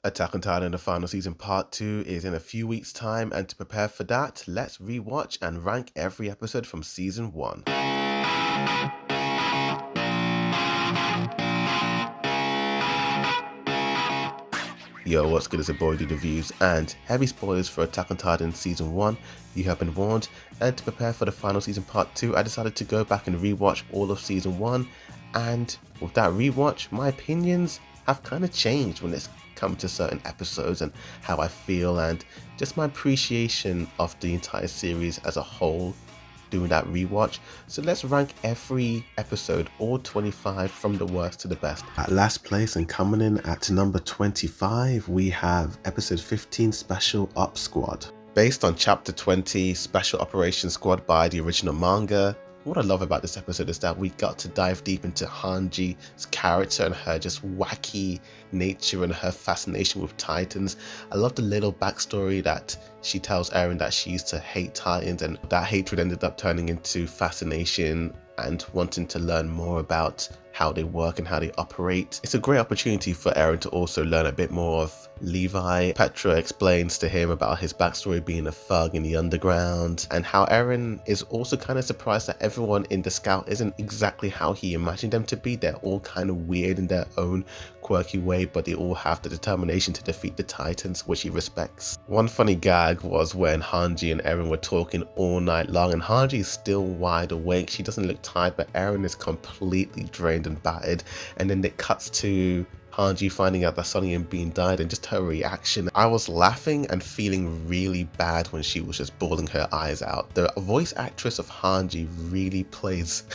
Attack on Titan the final season part 2 is in a few weeks time, and to prepare for that, let's rewatch and rank every episode from season 1. Yo, what's good? It's your boy Do The Views, and heavy spoilers for Attack on Titan season 1, you have been warned. And to prepare for the final season part 2, I decided to go back and rewatch all of season 1, and with that rewatch, my opinions have kind of changed when it's come to certain episodes and how I feel, and just my appreciation of the entire series as a whole doing that rewatch. So let's rank every episode, all 25, from the worst to the best. At last place and coming in at number 25, we have episode 15, Special Ops Squad. Based on chapter 20, Special Operations Squad by the original manga. What I love about this episode is that we got to dive deep into Hanji's character and her just wacky nature and her fascination with Titans. I love the little backstory that she tells Eren that she used to hate Titans, and that hatred ended up turning into fascination and wanting to learn more about how they work and how they operate. It's a great opportunity for Eren to also learn a bit more of Levi. Petra explains to him about his backstory being a thug in the underground, and how Eren is also kind of surprised that everyone in the Scout isn't exactly how he imagined them to be. They're all kind of weird in their own quirky way, but they all have the determination to defeat the Titans, which he respects. One funny gag was when Hanji and Eren were talking all night long, and Hanji is still wide awake. She doesn't look tired, but Eren is completely drained and battered, and then it cuts to Hanji finding out that Sonny and Bean died, and just her reaction. I was laughing and feeling really bad when she was just bawling her eyes out. The voice actress of Hanji really plays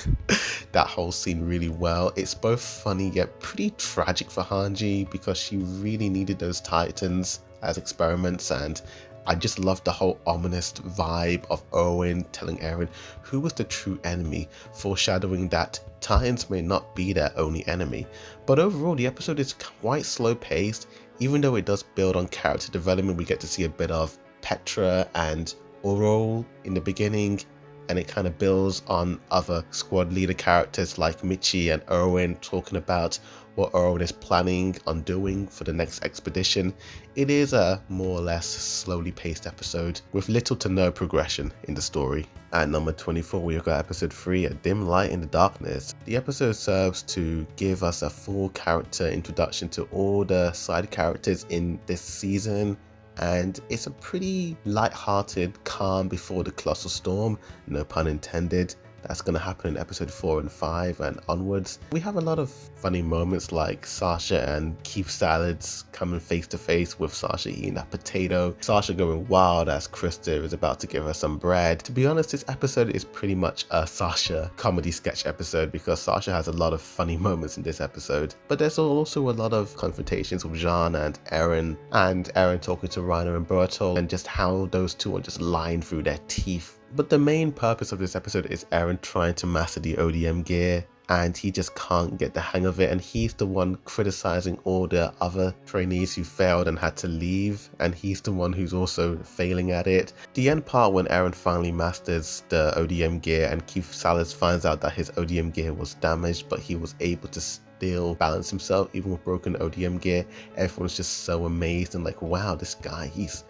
that whole scene really well. It's both funny yet pretty tragic for Hanji, because she really needed those Titans as experiments, and I just love the whole ominous vibe of Owen telling Eren who was the true enemy, foreshadowing that Titans may not be their only enemy. But overall, the episode is quite slow paced. Even though it does build on character development, we get to see a bit of Petra and Oro in the beginning, and it kind of builds on other squad leader characters like Michi and Erwin, talking about what Erwin is planning on doing for the next expedition. It is a more or less slowly paced episode with little to no progression in the story. At number 24, we've got episode 3, A Dim Light in the Darkness. The episode serves to give us a full character introduction to all the side characters in this season, and it's a pretty light-hearted calm before the colossal storm, no pun intended. That's going to happen in episode 4 and 5 and onwards. We have a lot of funny moments like Sasha and Keith Salads coming face to face with Sasha eating that potato. Sasha going wild as Krista is about to give her some bread. To be honest, this episode is pretty much a Sasha comedy sketch episode, because Sasha has a lot of funny moments in this episode. But there's also a lot of confrontations with Jean and Eren talking to Reiner and Bertolt, and just how those two are just lying through their teeth. But the main purpose of this episode is Eren trying to master the ODM gear, and he just can't get the hang of it, and he's the one criticizing all the other trainees who failed and had to leave, and he's the one who's also failing at it. The end part when Eren finally masters the ODM gear and Keith Salas finds out that his ODM gear was damaged, but he was able to still balance himself even with broken ODM gear. Everyone's just so amazed and like, wow, this guy, he's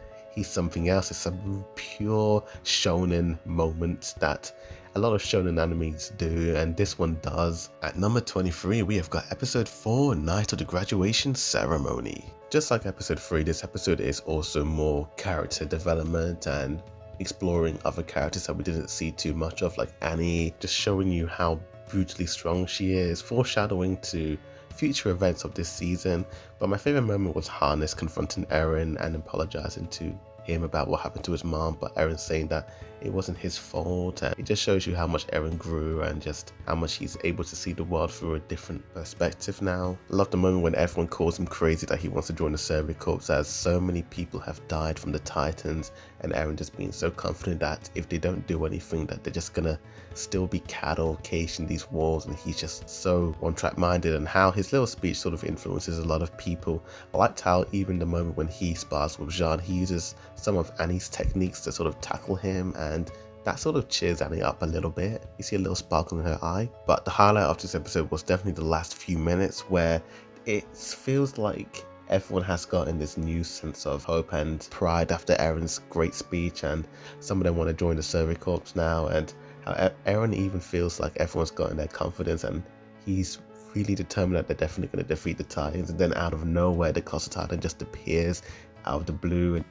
something else. It's some pure shonen moment that a lot of shonen animes do, and this one does. At number 23, we have got episode 4, Night of the Graduation Ceremony. Just like episode 3, this episode is also more character development and exploring other characters that we didn't see too much of, like Annie, just showing you how brutally strong she is, foreshadowing to future events of this season. But my favorite moment was Harness confronting Eren and apologizing to him about what happened to his mom, but Eren saying that it wasn't his fault, and it just shows you how much Eren grew and just how much he's able to see the world through a different perspective now. I love the moment when everyone calls him crazy that he wants to join the Survey Corps, as so many people have died from the Titans, and Eren just being so confident that if they don't do anything, that they're just gonna still be cattle caged in these walls, and he's just so one-track minded, and how his little speech sort of influences a lot of people. I liked how even the moment when he spars with Jean, he uses some of Annie's techniques to sort of tackle him, and that sort of cheers Annie up a little bit. You see a little sparkle in her eye. But the highlight of this episode was definitely the last few minutes, where it feels like everyone has gotten this new sense of hope and pride after Aaron's great speech, and some of them want to join the Survey Corps now, and how Aaron even feels like everyone's gotten their confidence and he's really determined that they're definitely going to defeat the Titans. And then out of nowhere, the Colossal Titan just appears out of the blue. And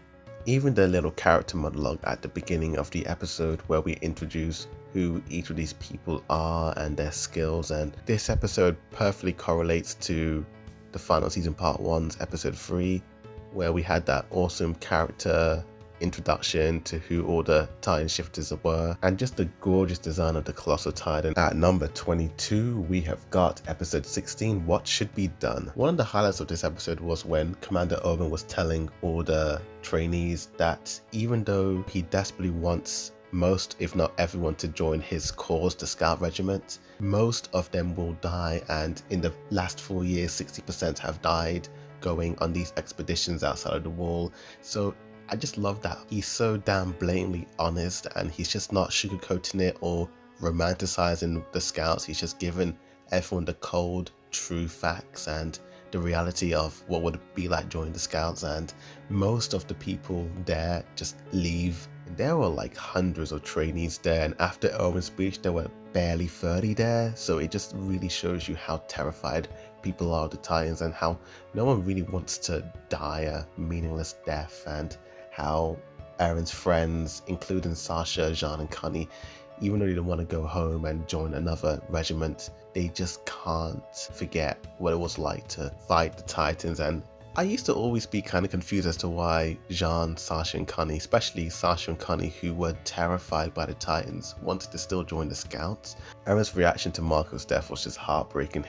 even the little character monologue at the beginning of the episode where we introduce who each of these people are and their skills, and this episode perfectly correlates to the final season part 1's episode 3, where we had that awesome character introduction to who all the Titan shifters were, and just the gorgeous design of the Colossal Titan. At number 22, we have got episode 16, What Should Be Done. One of the highlights of this episode was when Commander Owen was telling all the trainees that even though he desperately wants most, if not everyone, to join his cause, the Scout Regiment, most of them will die, and in the last 4 years 60% have died going on these expeditions outside of the wall. So I just love that he's so damn blatantly honest, and he's just not sugarcoating it or romanticizing the Scouts. He's just giving everyone the cold, true facts and the reality of what would it be like joining the Scouts. And most of the people there just leave. And there were like hundreds of trainees there, and after Owen's speech there were barely 30 there. So it just really shows you how terrified people are of the Titans, and how no one really wants to die a meaningless death, and how Aaron's friends, including Sasha, Jean and Connie, even though they don't want to go home and join another regiment, they just can't forget what it was like to fight the Titans. And I used to always be kind of confused as to why Jean, Sasha and Connie, especially Sasha and Connie, who were terrified by the Titans, wanted to still join the Scouts. Aaron's reaction to Marco's death was just heartbreaking.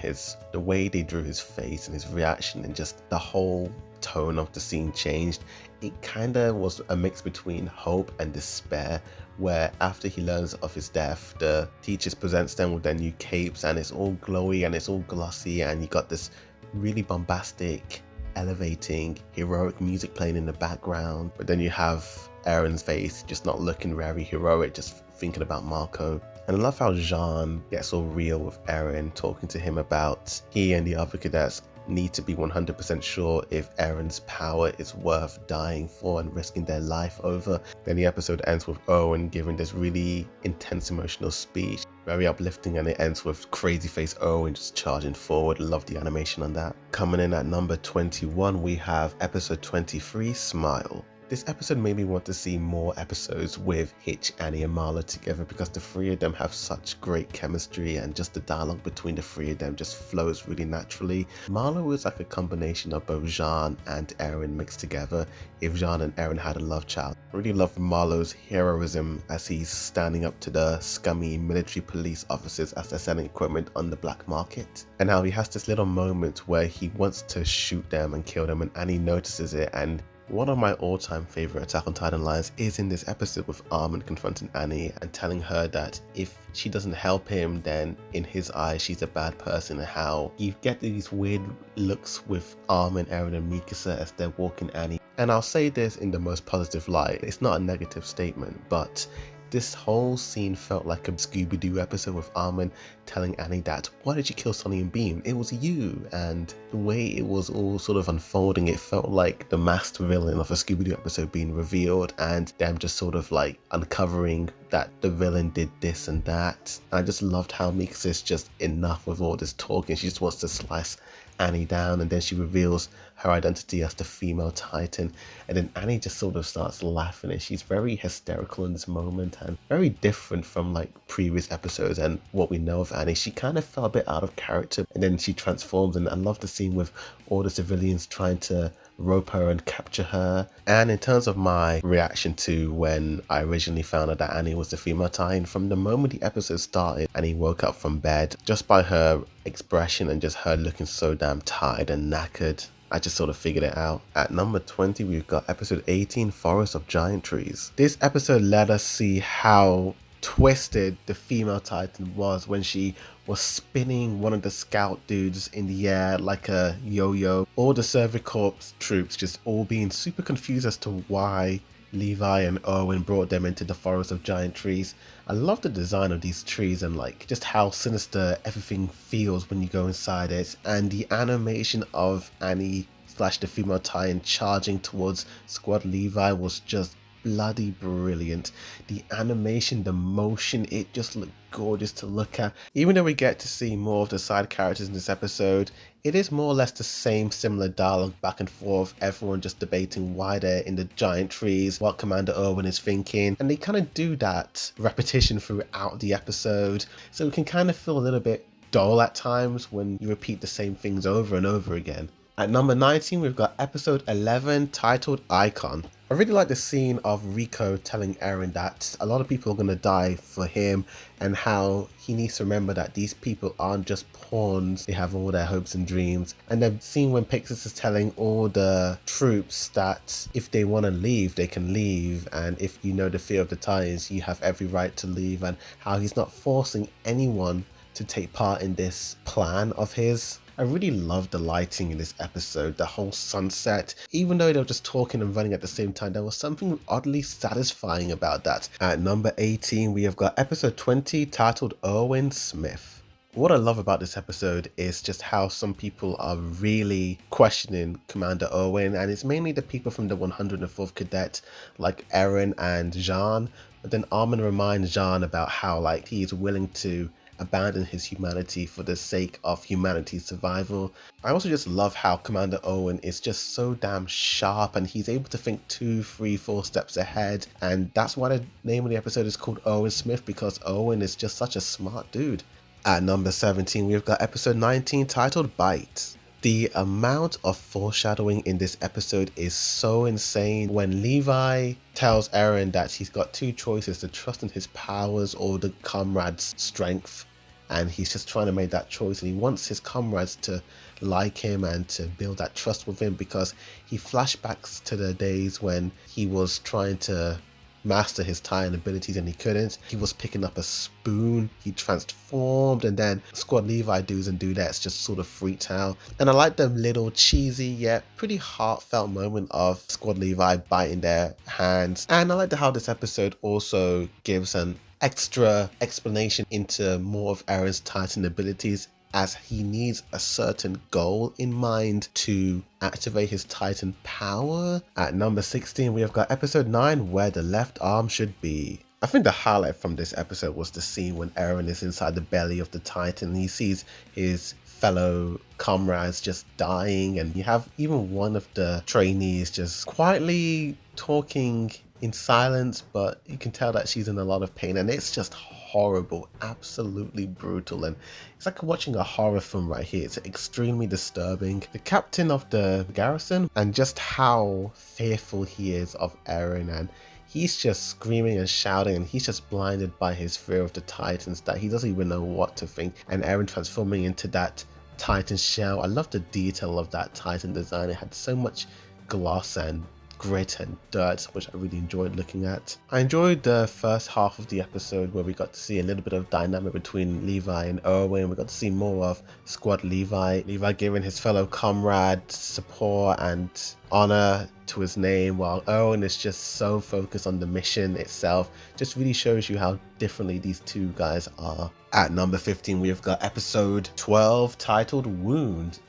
The way they drew his face and his reaction, and just the whole tone of the scene changed. It kind of was a mix between hope and despair, where after he learns of his death, the teachers presents them with their new capes, and it's all glowy and it's all glossy, and you got this really bombastic, elevating, heroic music playing in the background. But then you have Aaron's face just not looking very heroic, just thinking about Marco. And I love how Jean gets all real with Aaron, talking to him about he and the other cadets need to be 100% sure if Aaron's power is worth dying for and risking their life over. Then the episode ends with Owen giving this really intense emotional speech, very uplifting, and it ends with crazy face Owen just charging forward. Love the animation on that. Coming in at number 21, we have episode 23, Smile. This episode made me want to see more episodes with Hitch, Annie and Marlo together, because the three of them have such great chemistry, and just the dialogue between the three of them just flows really naturally. Marlo is like a combination of both Jean and Aaron mixed together, if Jean and Aaron had a love child. I really love Marlo's heroism as he's standing up to the scummy military police officers as they're selling equipment on the black market, and how he has this little moment where he wants to shoot them and kill them, and Annie notices it. And one of my all-time favorite Attack on Titan lines is in this episode with Armin confronting Annie and telling her that if she doesn't help him, then in his eyes she's a bad person, and how you get these weird looks with Armin, Aaron and Mikasa as they're walking Annie. And I'll say this in the most positive light, it's not a negative statement, but this whole scene felt like a Scooby-Doo episode with Armin telling Annie that, why did you kill Sonny and Beam? It was you. And the way it was all sort of unfolding, it felt like the masked villain of a Scooby-Doo episode being revealed, and them just sort of like uncovering that the villain did this and that. And I just loved how Mikasa's just enough with all this talking. She just wants to slice Annie down, and then she reveals her identity as the female Titan, and then Annie just sort of starts laughing, and she's very hysterical in this moment and very different from like previous episodes and what we know of Annie. She kind of fell a bit out of character, and then she transforms, and I love the scene with all the civilians trying to rope her and capture her. And in terms of my reaction to when I originally found out that Annie was the female Titan, from the moment the episode started Annie woke up from bed, just by her expression and just her looking so damn tired and knackered, I just sort of figured it out. At number 20, we've got episode 18, Forest of Giant Trees. This episode let us see how twisted the female Titan was when she was spinning one of the scout dudes in the air like a yo-yo. All the Survey Corps troops just all being super confused as to why Levi and Owen brought them into the Forest of Giant Trees. I love the design of these trees and like just how sinister everything feels when you go inside it, and the animation of Annie slash the female Titan charging towards Squad Levi was just bloody brilliant. The animation, the motion, it just looked gorgeous to look at. Even though we get to see more of the side characters in this episode, it is more or less the same similar dialogue back and forth, everyone just debating why they're in the giant trees, what Commander Owen is thinking, and they kind of do that repetition throughout the episode, so it can kind of feel a little bit dull at times when you repeat the same things over and over again. At number 19, we've got episode 11 titled Icon. I really like the scene of Rico telling Eren that a lot of people are going to die for him, and how he needs to remember that these people aren't just pawns, they have all their hopes and dreams. And the scene when Pixis is telling all the troops that if they want to leave, they can leave, and if you know the fear of the Titans, you have every right to leave, and how he's not forcing anyone to take part in this plan of his. I really loved the lighting in this episode, the whole sunset. Even though they were just talking and running at the same time, there was something oddly satisfying about that. At number 18, we have got episode 20 titled Owen Smith. What I love about this episode is just how some people are really questioning Commander Owen, and it's mainly the people from the 104th Cadet like Eren and Jean. But then Armin reminds Jean about how he is willing to abandon his humanity for the sake of humanity's survival. I also just love how Commander Owen is just so damn sharp, and he's able to think 2, 3, 4 steps ahead, and that's why the name of the episode is called Owen Smith, because Owen is just such a smart dude. At number 17, we've got episode 19 titled Bite. The amount of foreshadowing in this episode is so insane. When Levi tells Eren that he's got 2 choices, to trust in his powers or the comrade's strength, and he's just trying to make that choice, and he wants his comrades to like him and to build that trust with him, because he flashbacks to the days when he was trying to master his Titan abilities and he couldn't. He was picking up a spoon, he transformed, and then Squad Levi do's and dudettes just sort of freaked out. And I like the little cheesy yet pretty heartfelt moment of Squad Levi biting their hands. And I like how this episode also gives an extra explanation into more of Eren's Titan abilities, as he needs a certain goal in mind to activate his Titan power. At number 16, we have got episode 9, Where the Left Arm Should Be. I think the highlight from this episode was the scene when Eren is inside the belly of the Titan and he sees his fellow comrades just dying, and you have even one of the trainees just quietly talking in silence, but you can tell that she's in a lot of pain, and it's just horrible, absolutely brutal, and it's like watching a horror film right here. It's extremely disturbing. The captain of the garrison, and just how fearful he is of Eren, and he's just screaming and shouting, and he's just blinded by his fear of the Titans that he doesn't even know what to think. And Eren transforming into that Titan shell. I love the detail of that Titan design. It had so much gloss and grit and dirt, which I really enjoyed looking at. I enjoyed the first half of the episode where we got to see a little bit of dynamic between Levi and Owen. We got to see more of Squad Levi giving his fellow comrade support and honor to his name, while Owen is just so focused on the mission itself. Just really shows you how differently these two guys are. At number 15, we have got episode 12 titled Wound.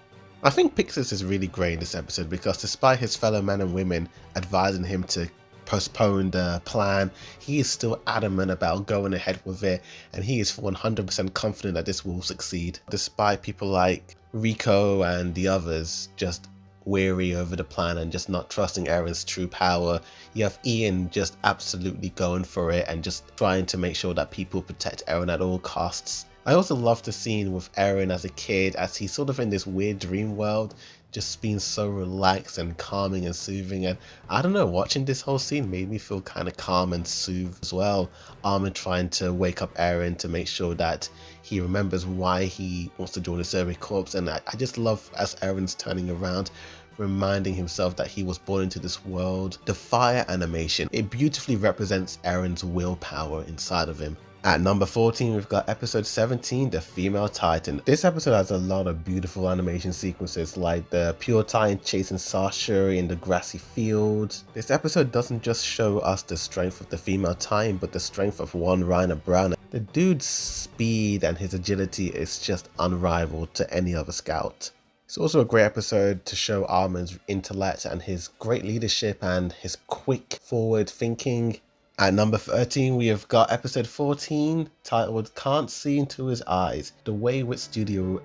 I think Pixis is really great in this episode, because despite his fellow men and women advising him to postpone the plan, he is still adamant about going ahead with it, and he is 100% confident that this will succeed, despite people like Rico and the others just weary over the plan and just not trusting Eren's true power. You have Ian just absolutely going for it and just trying to make sure that people protect Eren at all costs. I also love the scene with Eren as a kid, as he's sort of in this weird dream world, just being so relaxed and calming and soothing. And I don't know, watching this whole scene made me feel kind of calm and soothed as well. Armin trying to wake up Eren to make sure that he remembers why he wants to join the Survey Corps. And I just love as Eren's turning around, reminding himself that he was born into this world. The fire animation, it beautifully represents Eren's willpower inside of him. At number 14, we've got episode 17, The Female Titan. This episode has a lot of beautiful animation sequences, like the pure Titan chasing Sasha in the grassy fields. This episode doesn't just show us the strength of the female Titan, but the strength of one Reiner Brown. The dude's speed and his agility is just unrivaled to any other scout. It's also a great episode to show Armin's intellect and his great leadership and his quick forward thinking. At number 13, we have got episode 14 titled Can't See Into His Eyes. The way which studio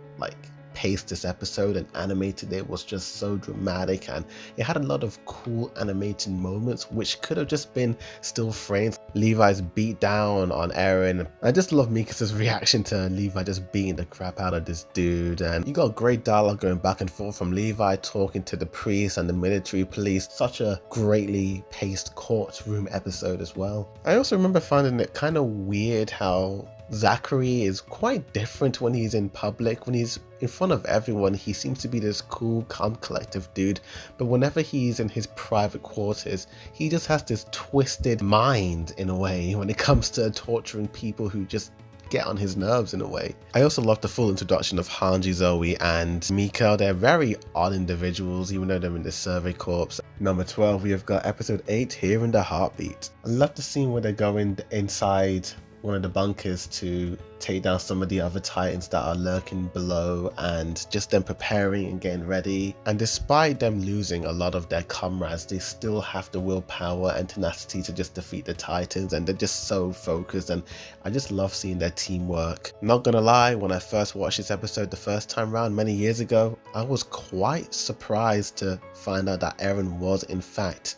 paced this episode and animated it was just so dramatic, and it had a lot of cool animated moments which could have just been still frames. Levi's beat down on Eren. I just love Mikasa's reaction to Levi just beating the crap out of this dude, and you got great dialogue going back and forth from Levi talking to the priest and the military police. Such a greatly paced courtroom episode as well. I also remember finding it kind of weird how Zachary is quite different when he's in public. When he's in front of everyone, he seems to be this cool, calm, collective dude, but whenever he's in his private quarters, he just has this twisted mind in a way when it comes to torturing people who just get on his nerves in a way. I also love the full introduction of Hanji, Zoe and Miko. They're very odd individuals, even though they're in the Survey Corps. Number 12, we have got episode 8, Hearing the Heartbeat. I love the scene where they're going inside one of the bunkers to take down some of the other titans that are lurking below, and just them preparing and getting ready. And despite them losing a lot of their comrades, they still have the willpower and tenacity to just defeat the titans, and they're just so focused, and I just love seeing their teamwork. Not gonna lie, when I first watched this episode the first time around many years ago, I was quite surprised to find out that Eren was in fact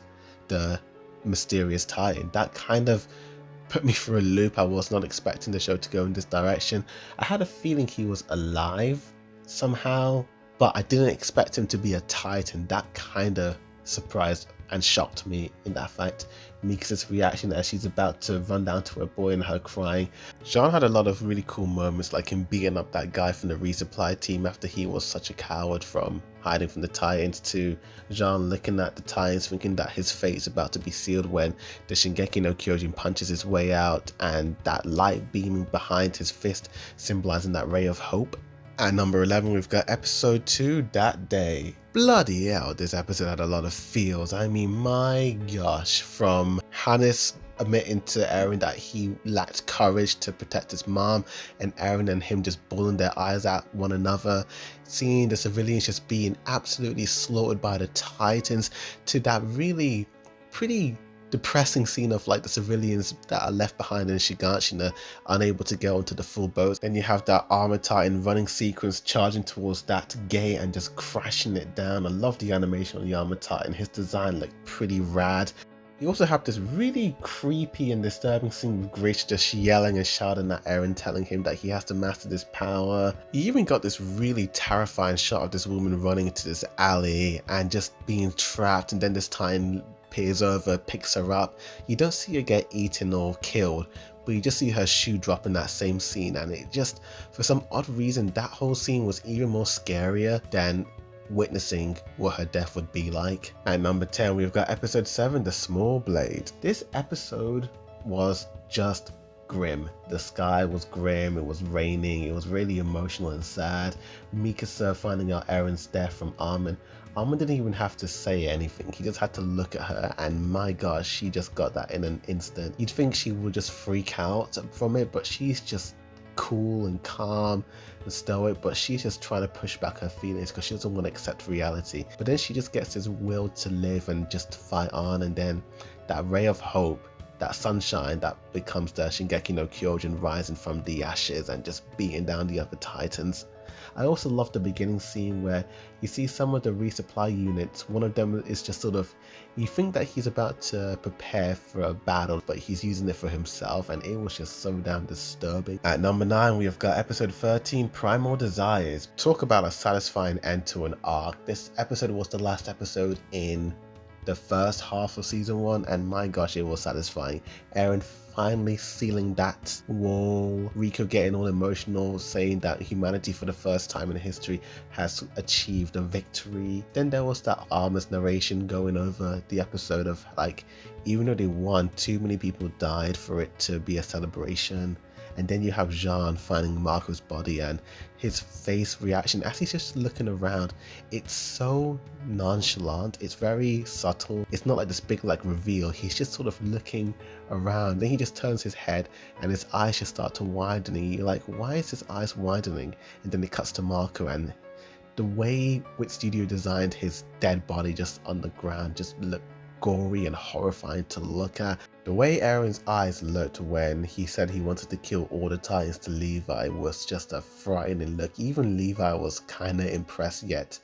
the mysterious titan. That kind of put me through a loop. I was not expecting the show to go in this direction. I had a feeling he was alive somehow, but I didn't expect him to be a titan. That kind of surprised and shocked me in that fact. Mikasa's reaction as she's about to run down to her boy and her crying. Jean had a lot of really cool moments, like him beating up that guy from the resupply team after he was such a coward from hiding from the Titans, to Jean looking at the Titans thinking that his fate is about to be sealed when the Shingeki no Kyojin punches his way out, and that light beaming behind his fist symbolizing that ray of hope. At number 11, we've got episode 2, That Day. Bloody hell, this episode had a lot of feels. I mean, my gosh, from Hannes admitting to Eren that he lacked courage to protect his mom, and Eren and him just bawling their eyes at one another, seeing the civilians just being absolutely slaughtered by the Titans, to that really pretty depressing scene of the civilians that are left behind in Shiganshina unable to get onto the full boats. Then you have that armor titan running sequence charging towards that gate and just crashing it down. I love the animation on the armor titan. His design looked pretty rad. You also have this really creepy and disturbing scene with Grace just yelling and shouting at Eren, telling him that he has to master this power. You even got this really terrifying shot of this woman running into this alley and just being trapped, and then this titan peers over, picks her up. You don't see her get eaten or killed, but you just see her shoe drop in that same scene, and it just, for some odd reason, that whole scene was even more scarier than witnessing what her death would be like. At number 10, we've got episode 7, The Small Blade. This episode was just grim. The sky was grim, it was raining, it was really emotional and sad. Mikasa finding out Eren's death from Armin. Armin didn't even have to say anything, he just had to look at her, and my gosh, she just got that in an instant. You'd think she would just freak out from it, but she's just cool and calm and stoic, but she's just trying to push back her feelings because she doesn't want to accept reality. But then she just gets this will to live and just fight on, and then that ray of hope, that sunshine that becomes the Shingeki no Kyojin rising from the ashes and just beating down the other titans. I also love the beginning scene where you see some of the resupply units. One of them is just sort of, you think that he's about to prepare for a battle, but he's using it for himself, and it was just so damn disturbing. At number 9, we have got episode 13, Primal Desires. Talk about a satisfying end to an arc. This episode was the last episode in the first half of season 1, and my gosh, it was satisfying. Eren finally sealing that wall, Rico getting all emotional, saying that humanity for the first time in history has achieved a victory. Then there was that Arma's narration going over the episode of even though they won, too many people died for it to be a celebration. And then you have Jean finding Marco's body and his face reaction as he's just looking around. It's so nonchalant, it's very subtle. It's not like this big reveal. He's just sort of looking around. Then he just turns his head and his eyes just start to widen. And you're like, why is his eyes widening? And then it cuts to Marco, and the way which studio designed his dead body just on the ground just looked gory and horrifying to look at. The way Aaron's eyes looked when he said he wanted to kill all the Titans to Levi was just a frightening look. Even Levi was kind of impressed yet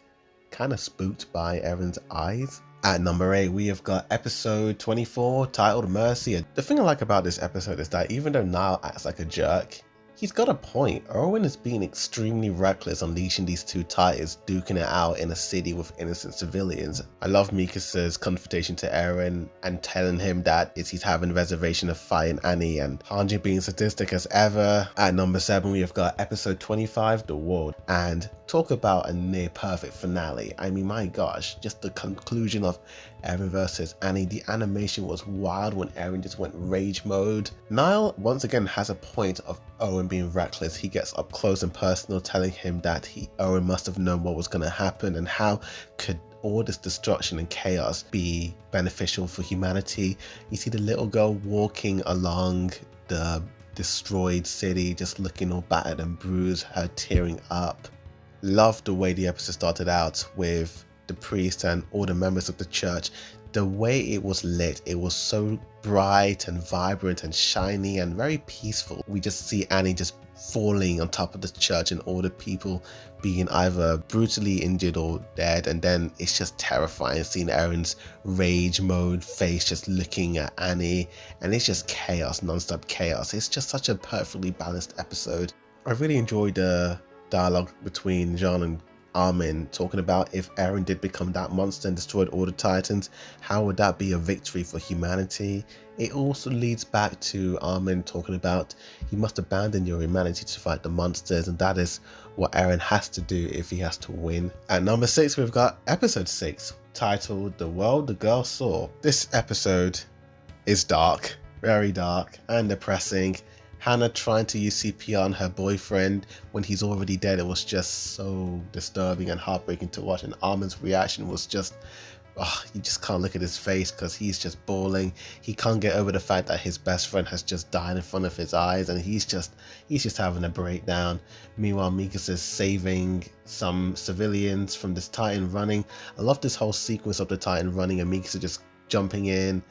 kind of spooked by Aaron's eyes. At number 8, we have got episode 24 titled Mercy. The thing I like about this episode is that even though Niall acts like a jerk, he's got a point. Owen is being extremely reckless, unleashing these two Titans, duking it out in a city with innocent civilians. I love Mikasa's confrontation to Eren and telling him that he's having reservation of fighting Annie, and Hanji being sadistic as ever. At number 7, we have got episode 25, The World, and talk about a near perfect finale. I mean, my gosh, just the conclusion of Eren versus Annie. The animation was wild when Eren just went rage mode. Niall once again has a point of Owen being reckless. He gets up close and personal, telling him that Owen must have known what was going to happen, and how could all this destruction and chaos be beneficial for humanity. You see the little girl walking along the destroyed city, just looking all battered and bruised, her tearing up. Loved the way the episode started out with the priest and all the members of the church. The way it was lit, it was so bright and vibrant and shiny and very peaceful. We just see Annie just falling on top of the church and all the people being either brutally injured or dead, and then it's just terrifying seeing Eren's rage mode face just looking at Annie, and it's just chaos, non-stop chaos. It's just such a perfectly balanced episode. I really enjoyed the dialogue between Jean and Armin, talking about if Eren did become that monster and destroyed all the Titans, how would that be a victory for humanity? It also leads back to Armin talking about you must abandon your humanity to fight the monsters, and that is what Eren has to do if he has to win. At number 6, we've got episode 6 titled The World the Girl Saw. This episode is dark, very dark and depressing. Hannah trying to use CPR on her boyfriend when he's already dead. It was just so disturbing and heartbreaking to watch, and Armin's reaction was just, you just can't look at his face because he's just bawling. He can't get over the fact that his best friend has just died in front of his eyes, and he's just having a breakdown. Meanwhile, Mikasa's saving some civilians from this Titan running. I love this whole sequence of the Titan running and Mikasa just jumping in,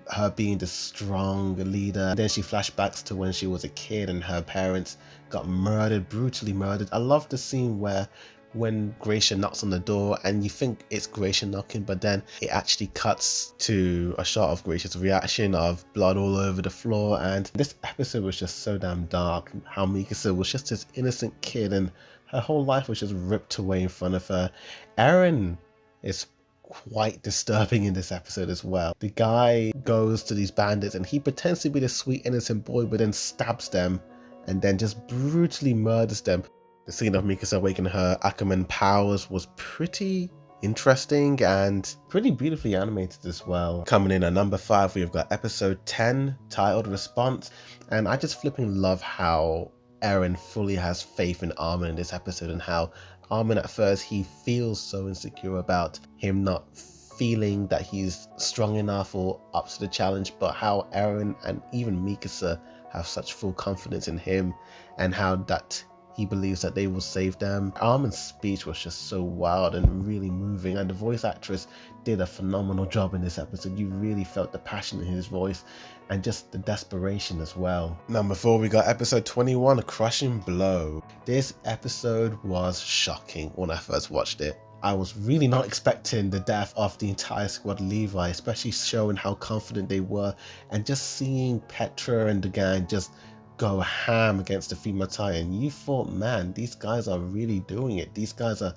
her being the strong leader. And then she flashbacks to when she was a kid and her parents got murdered, brutally murdered. I love the scene where when Gracia knocks on the door and you think it's Gracia knocking, but then it actually cuts to a shot of Gracia's reaction of blood all over the floor. And this episode was just so damn dark, how Mikasa was just this innocent kid and her whole life was just ripped away in front of her. Eren is quite disturbing in this episode as well. The guy goes to these bandits and he pretends to be the sweet innocent boy, but then stabs them and then just brutally murders them. The scene of Mikasa awakening her Ackerman powers was pretty interesting and pretty beautifully animated as well. Coming in at number 5, we've got episode 10 titled Response, and I just flipping love how Eren fully has faith in Armin in this episode, and how Armin at first he feels so insecure about him not feeling that he's strong enough or up to the challenge, but how Eren and even Mikasa have such full confidence in him and how that he believes that they will save them. Armin's speech was just so wild and really moving, and the voice actress did a phenomenal job in this episode. You really felt the passion in his voice and just the desperation as well. Number 4, we got episode 21, A Crushing Blow. This episode was shocking when I first watched it. I was really not expecting the death of the entire squad Levi, especially showing how confident they were, and just seeing Petra and the gang just go ham against the female Titan. You thought, man, these guys are really doing it. These guys are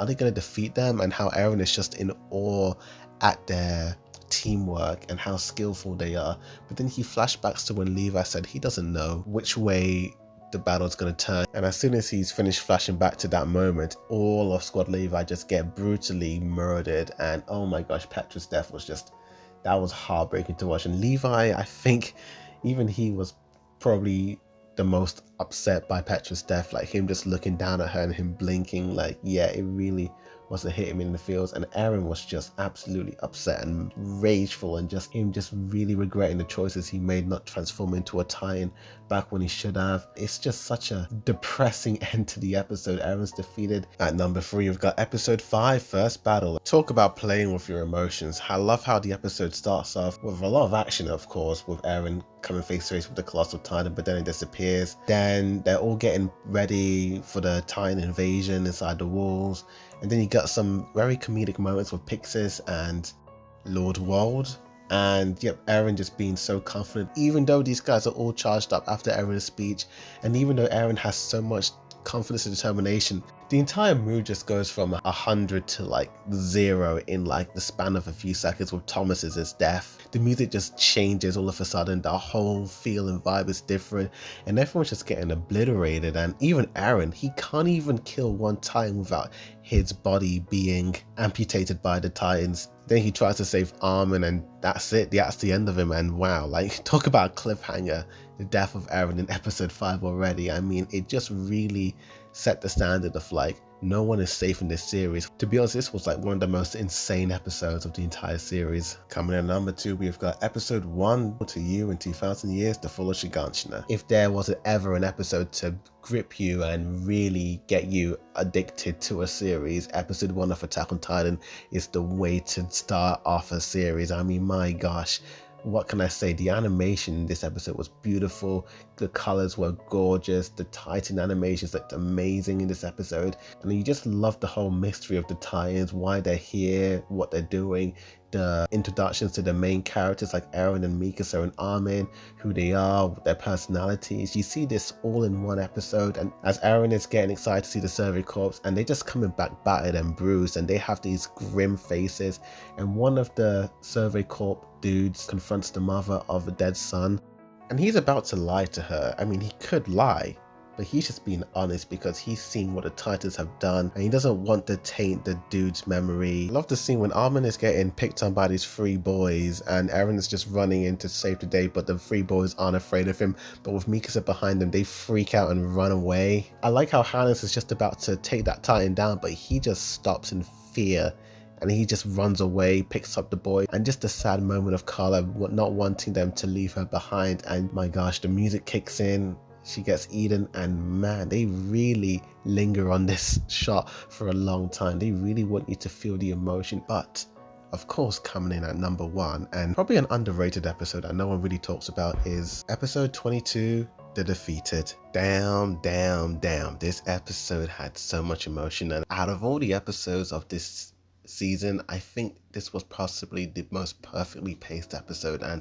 they going to defeat them? And how Eren is just in awe at their teamwork and how skillful they are. But then he flashbacks to when Levi said he doesn't know which way the battle's going to turn, and as soon as he's finished flashing back to that moment, all of squad Levi just get brutally murdered. And oh my gosh, Petra's death was just, that was heartbreaking to watch. And Levi, I think even he was probably the most upset by Petra's death, like him just looking down at her and him blinking, like, yeah, it really wasn't hitting him in the fields, and Eren was just absolutely upset and rageful, and just him just really regretting the choices he made not transforming into a Titan back when he should have. It's just such a depressing end to the episode. Eren's defeated. At number 3, we've got episode 5, First Battle. Talk about playing with your emotions. I love how the episode starts off with a lot of action, of course, with Eren coming face to face with the Colossal Titan, but then it disappears. Then they're all getting ready for the Titan invasion inside the walls, and then you got some very comedic moments with Pixis and Lord Wald. And yep, Eren just being so confident, even though these guys are all charged up after Eren's speech, and even though Eren has so much confidence and determination, the entire mood just goes from 100 to like 0 in like the span of a few seconds with Thomas's death. The music just changes all of a sudden, the whole feel and vibe is different, and everyone's just getting obliterated. And even Eren, he can't even kill one Titan without his body being amputated by the Titans. Then he tries to save Armin, and that's it. That's the end of him. And wow, like, talk about a cliffhanger, the death of Eren in episode 5 already. I mean, it just really set the standard of like, no one is safe in this series. To be honest, this was like one of the most insane episodes of the entire series. Coming in at number 2, we've got episode 1, To You in 2000 Years, The Fall of Shiganshina. If there was ever an episode to grip you and really get you addicted to a series, episode 1 of Attack on Titan is the way to start off a series. I mean, my gosh, what can I say? The animation in this episode was beautiful. The colors were gorgeous. The Titan animations looked amazing in this episode. And you just love the whole mystery of the Titans, why they're here, what they're doing, the introductions to the main characters like Eren and Mikasa and Armin, who they are, their personalities. You see this all in one episode, and as Eren is getting excited to see the Survey Corps, and they're just coming back battered and bruised, and they have these grim faces, and one of the Survey Corps dudes confronts the mother of a dead son, and he's about to lie to her. I mean, he could lie, but he's just being honest because he's seen what the Titans have done, and he doesn't want to taint the dude's memory. I love the scene when Armin is getting picked on by these 3 boys, and Eren is just running in to save the day, but the 3 boys aren't afraid of him. But with Mikasa behind them, they freak out and run away. I like how Hannes is just about to take that Titan down, but he just stops in fear, and he just runs away, picks up the boy, and just a sad moment of Carla not wanting them to leave her behind. And my gosh, the music kicks in, she gets eaten, and man, they really linger on this shot for a long time. They really want you to feel the emotion. But of course, coming in at number 1, and probably an underrated episode that no one really talks about, is episode 22, The Defeated. Damn. This episode had so much emotion, and out of all the episodes of this season, I think this was possibly the most perfectly paced episode, and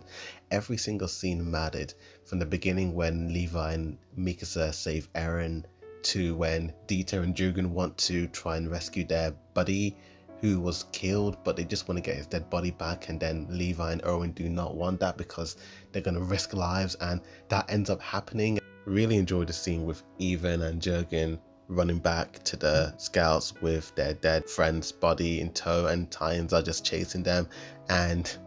every single scene mattered. From the beginning when Levi and Mikasa save Eren, to when Dieter and Jugen want to try and rescue their buddy who was killed, but they just want to get his dead body back, and then Levi and Erwin do not want that because they're going to risk lives, and that ends up happening. Really enjoyed the scene with Even and Jugen running back to the scouts with their dead friend's body in tow, and Titans are just chasing them, and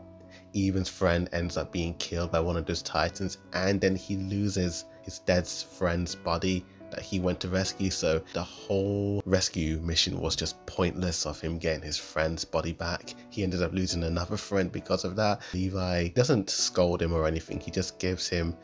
Even's friend ends up being killed by one of those Titans, and then he loses his dead friend's body that he went to rescue. So the whole rescue mission was just pointless of him getting his friend's body back. He ended up losing another friend because of that. Levi doesn't scold him or anything, he just gives him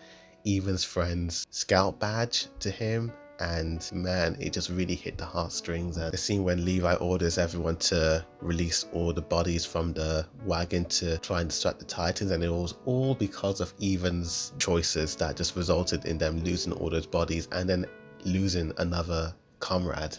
Even's friend's scout badge to him, and man, it just really hit the heartstrings. And the scene when Levi orders everyone to release all the bodies from the wagon to try and distract the Titans, and it was all because of Even's choices that just resulted in them losing all those bodies and then losing another comrade.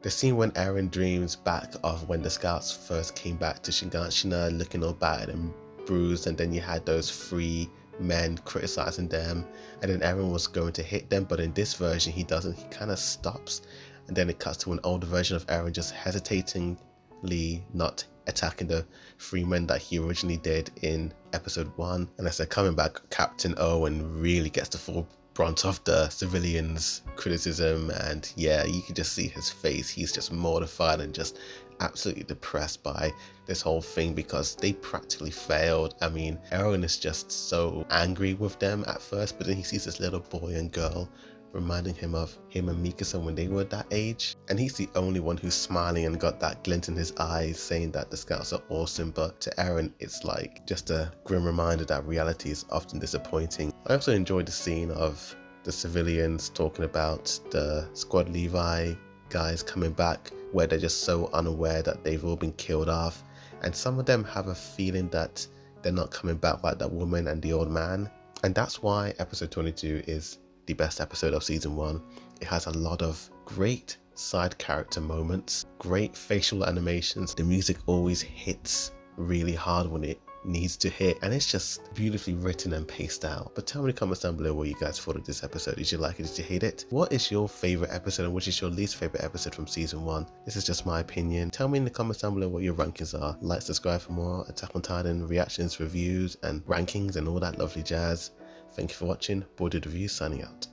The scene when Eren dreams back of when the scouts first came back to Shiganshina looking all battered and bruised, and then you had those 3 men criticizing them, and then Eren was going to hit them, but in this version he doesn't. He kind of stops, and then it cuts to an older version of Eren just hesitatingly not attacking the 3 men that he originally did in episode 1. And as they're coming back, Captain Owen really gets the full brunt of the civilians' criticism, and yeah, you can just see his face. He's just mortified and just absolutely depressed by this whole thing because they practically failed. I mean, Eren is just so angry with them at first, but then he sees this little boy and girl reminding him of him and Mikasa when they were that age. And he's the only one who's smiling and got that glint in his eyes saying that the scouts are awesome, but to Eren it's like just a grim reminder that reality is often disappointing. I also enjoyed the scene of the civilians talking about the Squad Levi guys coming back, where they're just so unaware that they've all been killed off, and some of them have a feeling that they're not coming back, like that woman and the old man. And that's why episode 22 is the best episode of season 1. It has a lot of great side character moments, great facial animations. The music always hits really hard when it needs to hit, and it's just beautifully written and paced out. But tell me in the comments down below what you guys thought of this episode. Did you like it? Did you hate it? What is your favorite episode and which is your least favorite episode from season 1? This is just my opinion. Tell me in the comments down below what your rankings are. Like, subscribe for more Attack on Titan reactions, reviews and rankings and all that lovely jazz. Thank you for watching. Boyded Reviews signing out.